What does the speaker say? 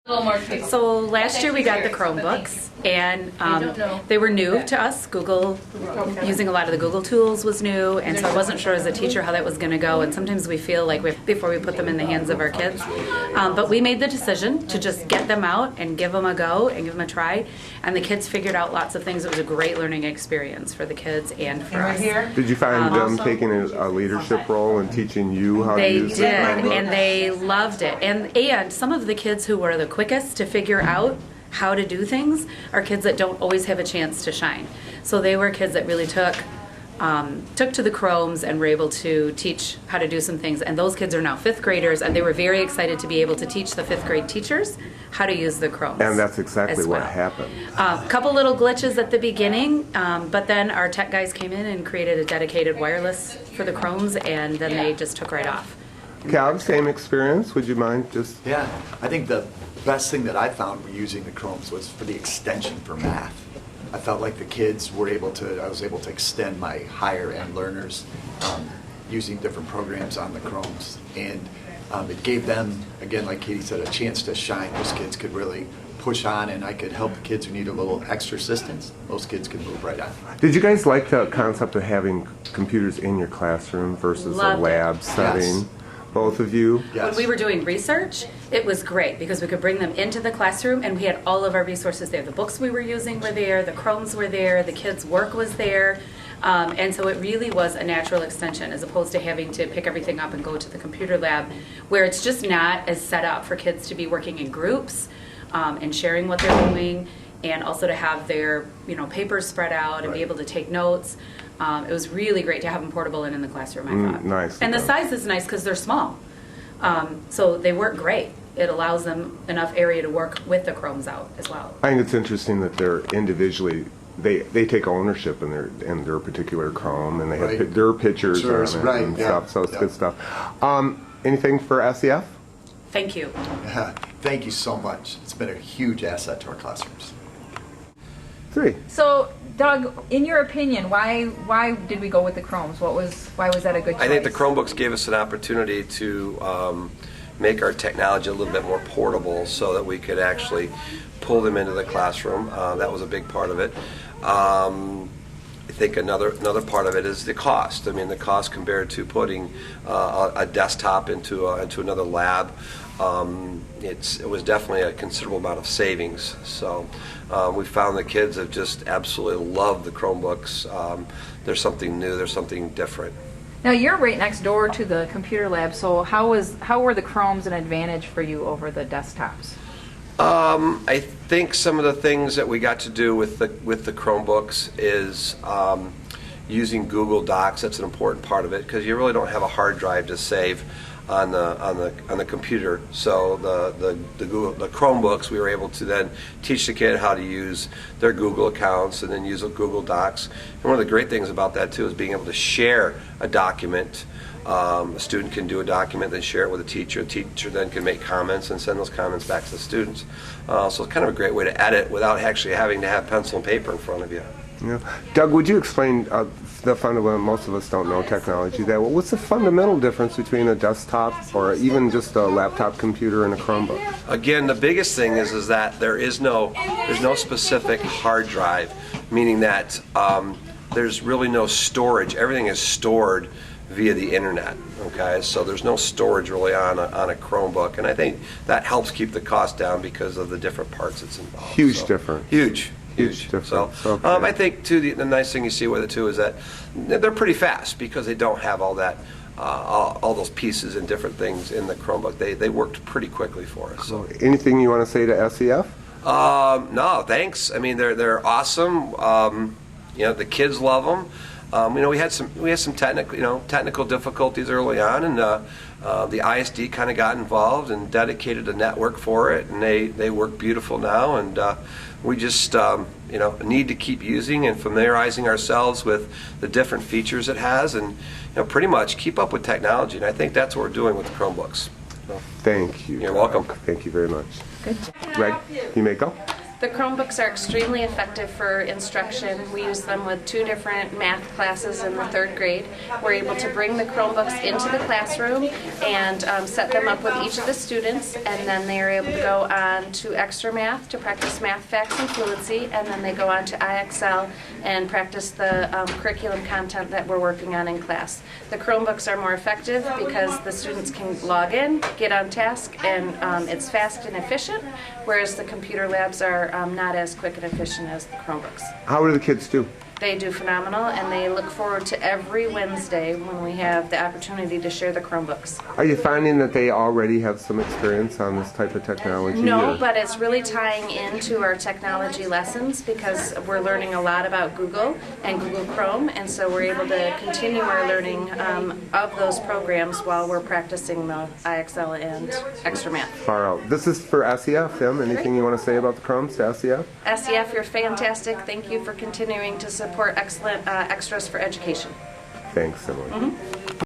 So last year we got the Chromebooks, and they were new to us. Google, using a lot of the Google tools was new, and so I wasn't sure as a teacher how that was going to go, and sometimes we feel like before we put them in the hands of our kids. But we made the decision to just get them out and give them a go and give them a try, and the kids figured out lots of things. It was a great learning experience for the kids and for us. Did you find them taking a leadership role in teaching you how to use it? They did, and they loved it. And some of the kids who were the quickest to figure out how to do things are kids that don't always have a chance to shine. So they were kids that really took to the Chromes and were able to teach how to do some things. And those kids are now 5th graders, and they were very excited to be able to teach the 5th grade teachers how to use the Chromes. And that's exactly what happened. A couple little glitches at the beginning, but then our tech guys came in and created a dedicated wireless for the Chromes, and then they just took right off. Cal, same experience? Would you mind just... Yeah, I think the best thing that I found using the Chromes was for the extension for math. I felt like the kids were I was able to extend my higher end learners using different programs on the Chromes. And it gave them, again, like Katie said, a chance to shine. Those kids could really push on, and I could help the kids who need a little extra assistance. Those kids could move right on. Did you guys like the concept of having computers in your classroom versus a lab setting? Yes. Both of you? When we were doing research, it was great because we could bring them into the classroom and we had all of our resources there. The books we were using were there, the Chromes were there, the kids' work was there. And so it really was a natural extension as opposed to having to pick everything up and go to the computer lab, where it's just not as set up for kids to be working in groups and sharing what they're doing, and also to have their papers spread out and be able to take notes. It was really great to have them portable and in the classroom, I thought. Nice. And the size is nice because they're small. So they work great. It allows them enough area to work with the Chromes out as well. I think it's interesting that they're individually, they take ownership in their particular Chrome, and they have their pictures on it and stuff, so it's good stuff. Anything for SEF? Thank you. Thank you so much. It's been a huge asset to our classrooms. 3. So, Doug, in your opinion, why did we go with the Chromes? Why was that a good choice? I think the Chromebooks gave us an opportunity to make our technology a little bit more portable so that we could actually pull them into the classroom. That was a big part of it. I think another part of it is the cost. I mean, the cost compared to putting a desktop into another lab. It was definitely a considerable amount of savings. So we found the kids have just absolutely loved the Chromebooks. There's something new, there's something different. Now you're right next door to the computer lab, so how were the Chromes an advantage for you over the desktops? I think some of the things that we got to do with the Chromebooks is using Google Docs. That's an important part of it because you really don't have a hard drive to save on the computer. So the Chromebooks, we were able to then teach the kid how to use their Google accounts and then use Google Docs. And one of the great things about that too is being able to share a document. A student can do a document, then share it with a teacher. A teacher then can make comments and send those comments back to the students. So it's kind of a great way to edit without actually having to have pencil and paper in front of you. Yeah. Doug, would you explain the fundamental? Most of us don't know technology. What's the fundamental difference between a desktop or even just a laptop computer and a Chromebook? Again, the biggest thing is that there's no specific hard drive, meaning that there's really no storage. Everything is stored via the internet. Okay, so there's no storage really on a Chromebook, and I think that helps keep the cost down because of the different parts that's involved. Huge difference. Huge difference. So I think too the nice thing you see with it too is that they're pretty fast because they don't have all that all those pieces and different things in the Chromebook. They worked pretty quickly for us. So. Anything you want to say to SEF? No, thanks. I mean they're awesome. The kids love them. We had some technical difficulties early on, and the ISD kind of got involved and dedicated a network for it, and they work beautiful now, and we just need to keep using and familiarizing ourselves with the different features it has, and pretty much keep up with technology, and I think that's what we're doing with the Chromebooks. So, thank you. You're welcome. Thank you very much. Good. Greg, you may go. The Chromebooks are extremely effective for instruction. We use them with 2 different math classes in the 3rd grade. We're able to bring the Chromebooks into the classroom and set them up with each of the students, and then they are able to go on to Extra Math to practice math, facts, and fluency, and then they go on to IXL and practice the curriculum content that we're working on in class. The Chromebooks are more effective because the students can log in, get on task, and it's fast and efficient, whereas the computer labs are not as quick and efficient as the Chromebooks. How do the kids do? They do phenomenal, and they look forward to every Wednesday when we have the opportunity to share the Chromebooks. Are you finding that they already have some experience on this type of technology? No, or? but it's really tying into our technology lessons because we're learning a lot about Google and Google Chrome, and so we're able to continue our learning of those programs while we're practicing the IXL and Extra Math. Far out. This is for SEF, Tim. Anything you want to say about the Chromes to SEF? SEF, you're fantastic. Thank you for continuing to support excellent extras for education. Thanks, Emily.